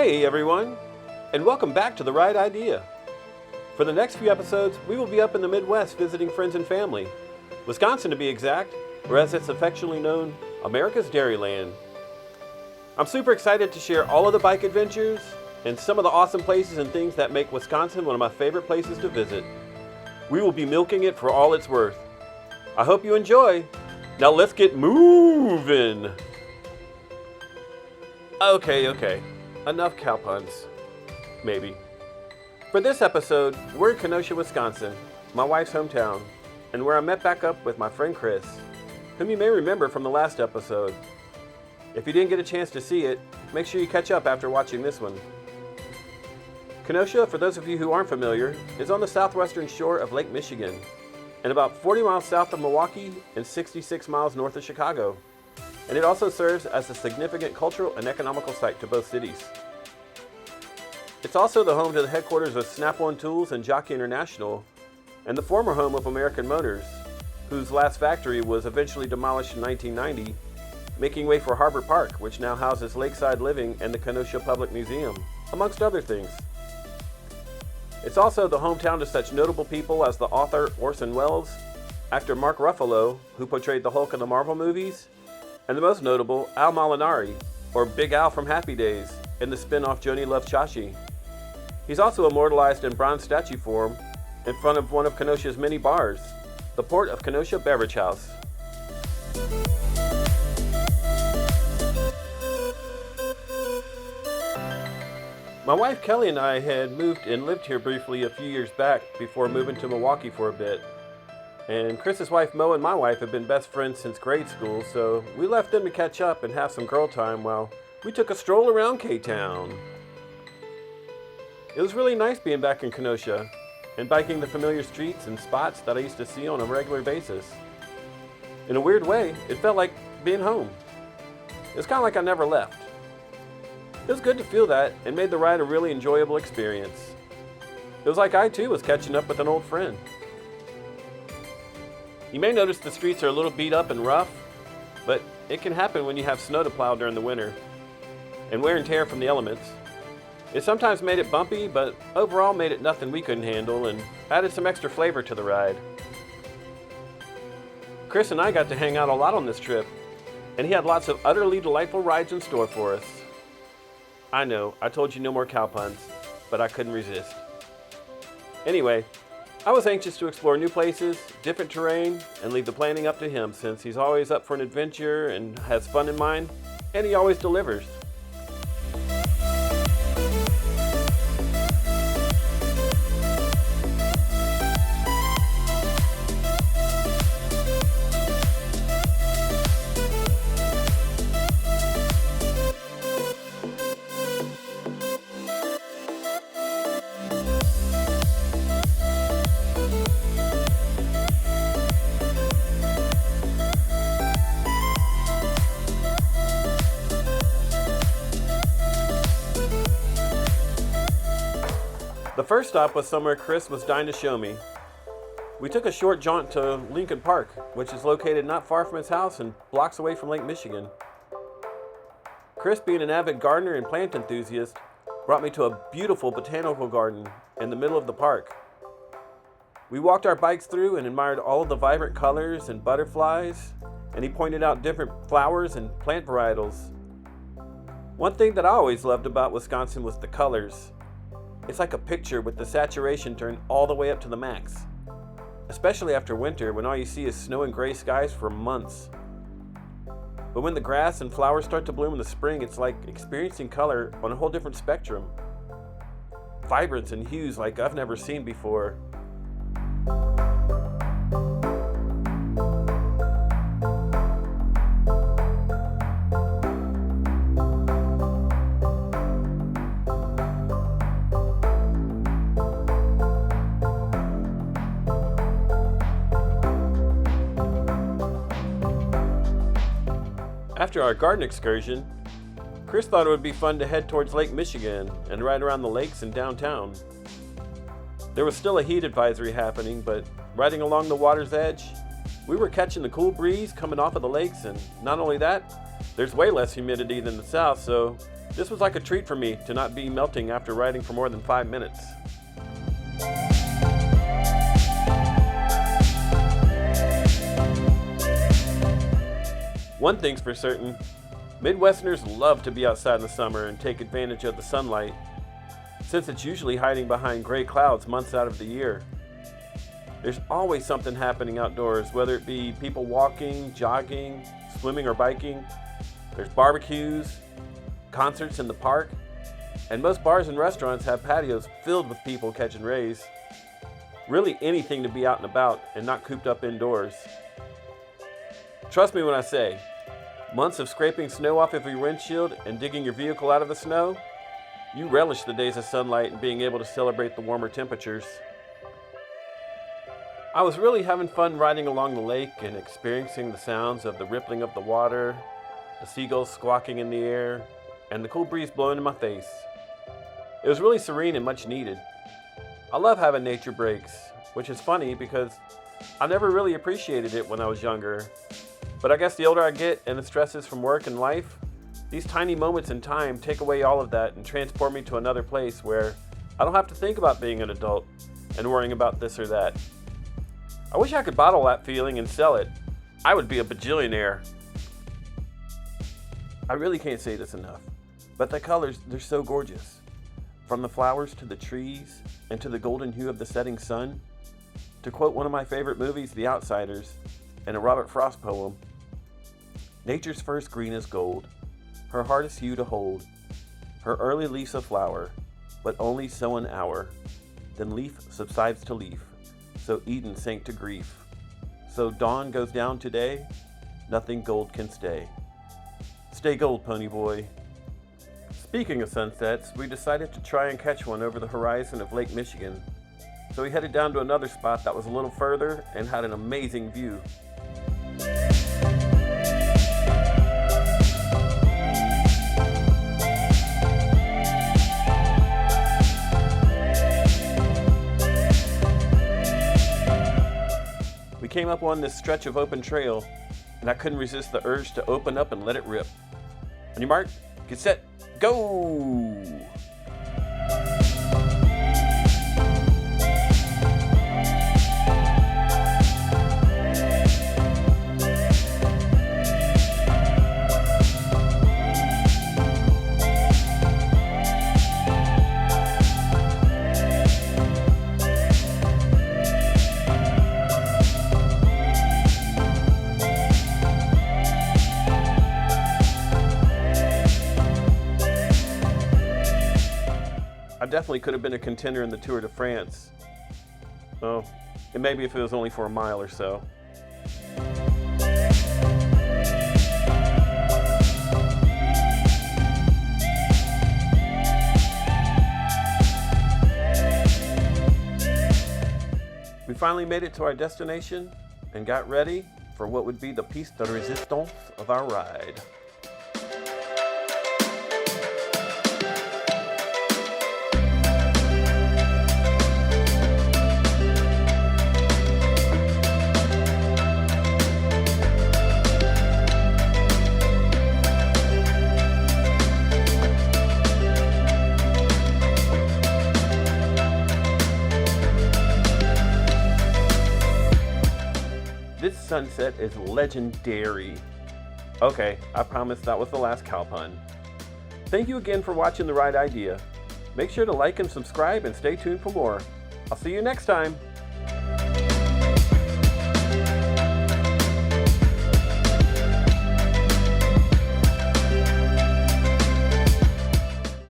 Hey everyone, and welcome back to The Right Idea. For the next few episodes, we will be up in the Midwest visiting friends and family. Wisconsin to be exact, or as it's affectionately known, America's Dairyland. I'm super excited to share all of the bike adventures and some of the awesome places and things that make Wisconsin one of my favorite places to visit. We will be milking it for all it's worth. I hope you enjoy. Now let's get moving. Okay. Enough cow puns. Maybe. For this episode, we're in Kenosha, Wisconsin, my wife's hometown, and where I met back up with my friend Chris, whom you may remember from the last episode. If you didn't get a chance to see it, make sure you catch up after watching this one. Kenosha, for those of you who aren't familiar, is on the southwestern shore of Lake Michigan, and about 40 miles south of Milwaukee and 66 miles north of Chicago. And it also serves as a significant cultural and economical site to both cities. It's also the home to the headquarters of Snap-on Tools and Jockey International, and the former home of American Motors, whose last factory was eventually demolished in 1990, making way for Harbor Park, which now houses Lakeside Living and the Kenosha Public Museum, amongst other things. It's also the hometown to such notable people as the author Orson Welles, actor Mark Ruffalo, who portrayed the Hulk in the Marvel movies, and the most notable, Al Molinari, or Big Al from Happy Days, in the spin-off Joni Loves Chachi. He's also immortalized in bronze statue form in front of one of Kenosha's many bars, the Port of Kenosha Beverage House. My wife Kelly and I had moved and lived here briefly a few years back before moving to Milwaukee for a bit. And Chris's wife Mo and my wife have been best friends since grade school, so we left them to catch up and have some girl time while we took a stroll around K-Town. It was really nice being back in Kenosha and biking the familiar streets and spots that I used to see on a regular basis. In a weird way, it felt like being home. It was kind of like I never left. It was good to feel that and made the ride a really enjoyable experience. It was like I too was catching up with an old friend. You may notice the streets are a little beat up and rough, but it can happen when you have snow to plow during the winter and wear and tear from the elements. It sometimes made it bumpy, but overall made it nothing we couldn't handle and added some extra flavor to the ride. Chris and I got to hang out a lot on this trip, and he had lots of utterly delightful rides in store for us. I know, I told you no more cow puns, but I couldn't resist. Anyway, I was anxious to explore new places, different terrain, and leave the planning up to him since he's always up for an adventure and has fun in mind, and he always delivers. The first stop was somewhere Chris was dying to show me. We took a short jaunt to Lincoln Park, which is located not far from his house and blocks away from Lake Michigan. Chris, being an avid gardener and plant enthusiast, brought me to a beautiful botanical garden in the middle of the park. We walked our bikes through and admired all of the vibrant colors and butterflies, and he pointed out different flowers and plant varietals. One thing that I always loved about Wisconsin was the colors. It's like a picture with the saturation turned all the way up to the max, especially after winter when all you see is snow and gray skies for months. But when the grass and flowers start to bloom in the spring, it's like experiencing color on a whole different spectrum. Vibrance and hues like I've never seen before. After our garden excursion, Chris thought it would be fun to head towards Lake Michigan and ride around the lakes and downtown. There was still a heat advisory happening, but riding along the water's edge, we were catching the cool breeze coming off of the lakes, and not only that, There's way less humidity than the south, so this was like a treat for me to not be melting after riding for more than 5 minutes. One thing's for certain, Midwesterners love to be outside in the summer and take advantage of the sunlight, since it's usually hiding behind gray clouds months out of the year. There's always something happening outdoors, whether it be people walking, jogging, swimming, or biking. There's barbecues, concerts in the park, and most bars and restaurants have patios filled with people catching rays. Really anything to be out and about and not cooped up indoors. Trust me when I say, months of scraping snow off of your windshield and digging your vehicle out of the snow, you relish the days of sunlight and being able to celebrate the warmer temperatures. I was really having fun riding along the lake and experiencing the sounds of the rippling of the water, the seagulls squawking in the air, and the cool breeze blowing in my face. It was really serene and much needed. I love having nature breaks, which is funny because I never really appreciated it when I was younger. But I guess the older I get and the stresses from work and life, these tiny moments in time take away all of that and transport me to another place where I don't have to think about being an adult and worrying about this or that. I wish I could bottle that feeling and sell it. I would be a bajillionaire. I really can't say this enough, but the colors, they're so gorgeous. From the flowers to the trees and to the golden hue of the setting sun. To quote one of my favorite movies, The Outsiders, and a Robert Frost poem, nature's first green is gold, her hardest hue to hold, her early leaf's a flower, but only so an hour, then leaf subsides to leaf, so Eden sank to grief. So dawn goes down today, nothing gold can stay. Stay gold, pony boy. Speaking of sunsets, we decided to try and catch one over the horizon of Lake Michigan. So we headed down to another spot that was a little further and had an amazing view. We came up on this stretch of open trail, and I couldn't resist the urge to open up and let it rip. On your mark, get set, go! I definitely could have been a contender in the Tour de France. Well, and maybe if it was only for a mile or so. We finally made it to our destination and got ready for what would be the piece de resistance of our ride. This sunset is legendary. Okay, I promise that was the last cow pun. Thank you again for watching The Ride Idea. Make sure to like and subscribe and stay tuned for more. I'll see you next time.